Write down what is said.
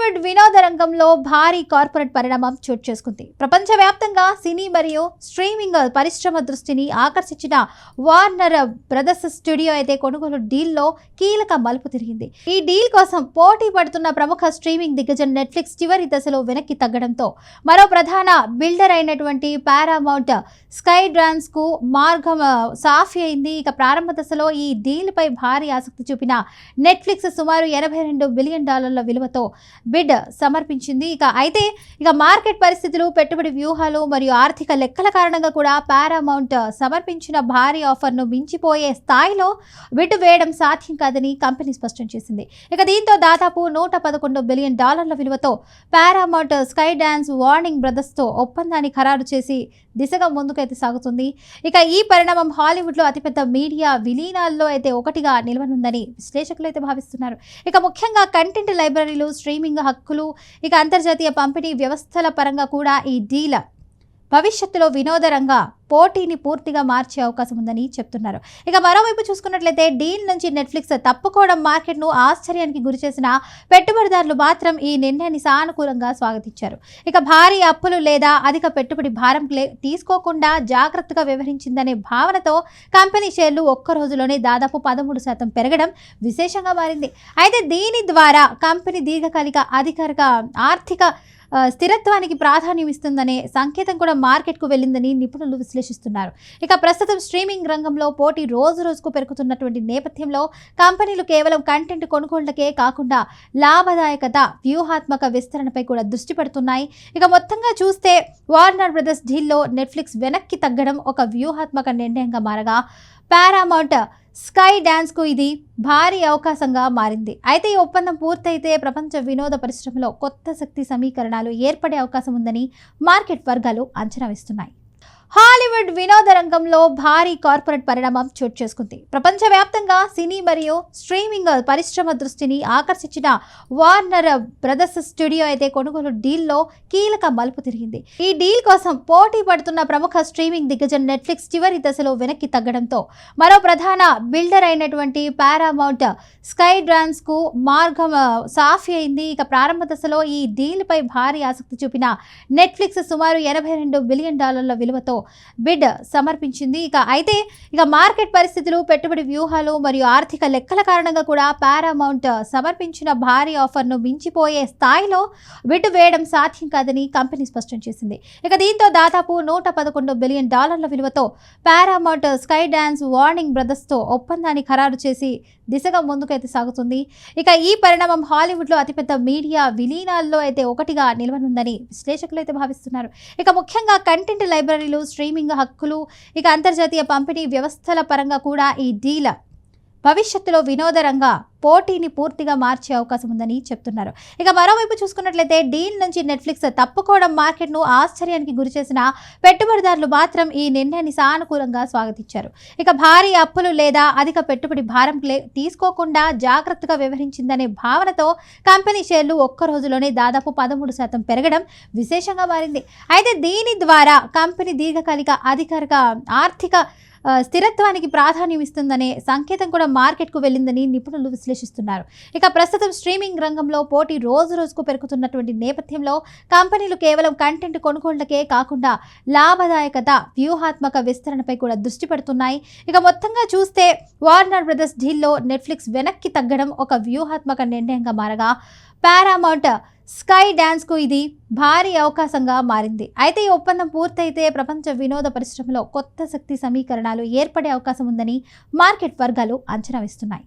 Hollywood వినోద రంగంలో భారీ కార్పొరేట్ పరిణామం చోటు చేసుకుంది. ప్రపంచవ్యాప్తంగా సినీ మరియు స్ట్రీమింగ్ పరిశ్రమ దృష్టిని ఆకర్షించిన వార్నర్ బ్రదర్స్ స్టూడియో అయితే కొనుగోలు డీల్లో కీలక మలుపు తిరిగింది. ఈ డీల్ కోసం పోటీ పడుతున్న ప్రముఖ స్ట్రీమింగ్ దిగ్గజం నెట్ఫ్లిక్స్ చివరి దశలో వెనక్కి తగ్గడంతో మరో ప్రధాన బిల్డర్ అయినటువంటి పారామౌంట్ స్కై డాన్స్ కు మార్గం సాఫీ అయింది. ఇక ప్రారంభ దశలో ఈ డీల్ పై భారీ ఆసక్తి చూపిన నెట్ఫ్లిక్స్ సుమారు $82 బిలియన్ విలువతో బిడ్ సమర్పించింది. ఇక మార్కెట్ పరిస్థితులు, పెట్టుబడి వ్యూహాలు మరియు ఆర్థిక లెక్కల కారణంగా కూడా పారామౌంట్ సమర్పించిన భారీ ఆఫర్ను మించిపోయే స్థాయిలో బిడ్ వేయడం సాధ్యం కాదని కంపెనీ స్పష్టం చేసింది. దీంతో దాదాపు $111 బిలియన్ విలువతో పారామౌంట్ స్కై డాన్స్ వార్నింగ్ బ్రదర్స్తో ఒప్పందాన్ని ఖరారు చేసి దిశగా ముందుకైతే సాగుతుంది. ఈ పరిణామం హాలీవుడ్లో అతిపెద్ద మీడియా విలీనాల్లో అయితే ఒకటిగా నిలవనుందని విశ్లేషకులు అయితే భావిస్తున్నారు. ముఖ్యంగా కంటెంట్ లైబ్రరీలు, స్ట్రీమింగ్ హక్కులు, అంతర్జాతీయ పంపిణీ వ్యవస్థల పరంగా కూడా ఈ డీల్ భవిష్యత్తులో వినోద రంగ పోటీని పూర్తిగా మార్చే అవకాశం ఉందని చెప్తున్నారు. మరోవైపు చూసుకున్నట్లయితే డీల్ నుంచి నెట్ఫ్లిక్స్ తప్పుకోవడం మార్కెట్ను ఆశ్చర్యానికి గురిచేసిన పెట్టుబడిదారులు మాత్రం ఈ నిర్ణయాన్ని సానుకూలంగా స్వాగతించారు. భారీ అప్పులు లేదా అధిక పెట్టుబడి భారం తీసుకోకుండా జాగ్రత్తగా వ్యవహరించిందనే భావనతో కంపెనీ షేర్లు ఒక్క రోజులోనే దాదాపు 13% పెరగడం విశేషంగా మారింది. దీని ద్వారా కంపెనీ దీర్ఘకాలిక ఆర్థిక స్థిరత్వానికి ప్రాధాన్యం ఇస్తుందనే సంకేతం కూడా మార్కెట్కు వెళ్ళిందని నిపుణులు విశ్లేషిస్తున్నారు. ప్రస్తుతం స్ట్రీమింగ్ రంగంలో పోటీ రోజు రోజుకు పెరుగుతున్నటువంటి నేపథ్యంలో కంపెనీలు కేవలం కంటెంట్ కొనుగోళ్లకే కాకుండా లాభదాయకత, వ్యూహాత్మక విస్తరణపై కూడా దృష్టి పెడుతున్నాయి. మొత్తంగా చూస్తే వార్నర్ బ్రదర్స్ డీల్లో నెట్ఫ్లిక్స్ వెనక్కి తగ్గడం ఒక వ్యూహాత్మక నిర్ణయంగా మారగా పారామౌంట్ స్కై డాన్స్ కు ఇది భారీ అవకాశంగా మారింది. ఈ ఒప్పందం పూర్తయితే ప్రపంచ వినోద పరిశ్రమలో కొత్త శక్తి సమీకరణాలు ఏర్పడే అవకాశం ఉందని మార్కెట్ వర్గాలు అంచనా వేస్తున్నాయి. హాలీవుడ్ వినోద రంగంలో భారీ కార్పొరేట్ పరిణామం చోటు చేసుకుంది. ప్రపంచవ్యాప్తంగా సినీ మరియు స్ట్రీమింగ్ పరిశ్రమ దృష్టిని ఆకర్షించిన వార్నర్ బ్రదర్స్ స్టూడియో అయితే కొనుగోలు డీల్లో కీలక మలుపు తిరిగింది. ఈ డీల్ కోసం పోటీ పడుతున్న ప్రముఖ స్ట్రీమింగ్ దిగ్గజం నెట్ఫ్లిక్స్ చివరి దశలో వెనక్కి తగ్గడంతో మరో ప్రధాన బిల్డర్ అయినటువంటి పారామౌంట్ స్కై డాన్స్ కు మార్గం సాఫీ అయింది. ప్రారంభ దశలో ఈ డీల్ పై భారీ ఆసక్తి చూపిన నెట్ఫ్లిక్స్ సుమారు $82 బిలియన్ విలువతో బిడ్ సమర్పించింది. మార్కెట్ పరిస్థితులు, పెట్టుబడి వ్యూహాలు మరియు ఆర్థిక లెక్కల కారణంగా కూడా పారామౌంట్ సమర్పించిన భారీ ఆఫర్ను మించిపోయే స్థాయిలో బిడ్ వేయడం సాధ్యం కాదని కంపెనీ స్పష్టం చేసింది. దీంతో దాదాపు $111 బిలియన్ విలువతో పారామౌంట్ స్కై డాన్స్ వార్నింగ్ బ్రదర్స్తో ఒప్పందాన్ని ఖరారు చేసి దిశగా ముందుకైతే సాగుతుంది. ఈ పరిణామం హాలీవుడ్లో అతిపెద్ద మీడియా విలీనాల్లో అయితే ఒకటిగా నిలవనుందని విశ్లేషకులు అయితే భావిస్తున్నారు. ముఖ్యంగా కంటెంట్ లైబ్రరీలు, స్ట్రీమింగ్ హక్కులు, అంతర్జాతీయ పంపిణీ వ్యవస్థల పరంగా కూడా ఈ డీల్ భవిష్యత్తులో వినోద రంగ పోటీని పూర్తిగా మార్చే అవకాశం ఉందని చెప్తున్నారు. మరోవైపు చూసుకున్నట్లయితే డీల్ నుంచి నెట్ఫ్లిక్స్ తప్పుకోవడం మార్కెట్ను ఆశ్చర్యానికి గురిచేసిన పెట్టుబడిదారులు మాత్రం ఈ నిర్ణయాన్ని సానుకూలంగా స్వాగతించారు. భారీ అప్పులు లేదా అధిక పెట్టుబడి భారం తీసుకోకుండా జాగ్రత్తగా వ్యవహరించిందనే భావనతో కంపెనీ షేర్లు ఒక్క రోజులోనే దాదాపు 13% పెరగడం విశేషంగా మారింది. దీని ద్వారా కంపెనీ దీర్ఘకాలిక ఆర్థిక స్థిరత్వానికి ప్రాధాన్యం ఇస్తుందనే సంకేతం కూడా మార్కెట్కు వెళ్ళిందని నిపుణులు విశ్లేషిస్తున్నారు. ప్రస్తుతం స్ట్రీమింగ్ రంగంలో పోటీ రోజు రోజుకు పెరుగుతున్నటువంటి నేపథ్యంలో కంపెనీలు కేవలం కంటెంట్ కొనుగోళ్లకే కాకుండా లాభదాయకత, వ్యూహాత్మక విస్తరణపై కూడా దృష్టి పెడుతున్నాయి. మొత్తంగా చూస్తే వార్నర్ బ్రదర్స్ డీల్లో నెట్ఫ్లిక్స్ వెనక్కి తగ్గడం ఒక వ్యూహాత్మక నిర్ణయంగా మారగా పారామౌంట్ స్కై డాన్స్ కు ఇది భారీ అవకాశంగా మారింది. ఈ ఒప్పందం పూర్తయితే ప్రపంచ వినోద పరిశ్రమలో కొత్త శక్తి సమీకరణాలు ఏర్పడే అవకాశం ఉందని మార్కెట్ వర్గాలు అంచనా వేస్తున్నాయి.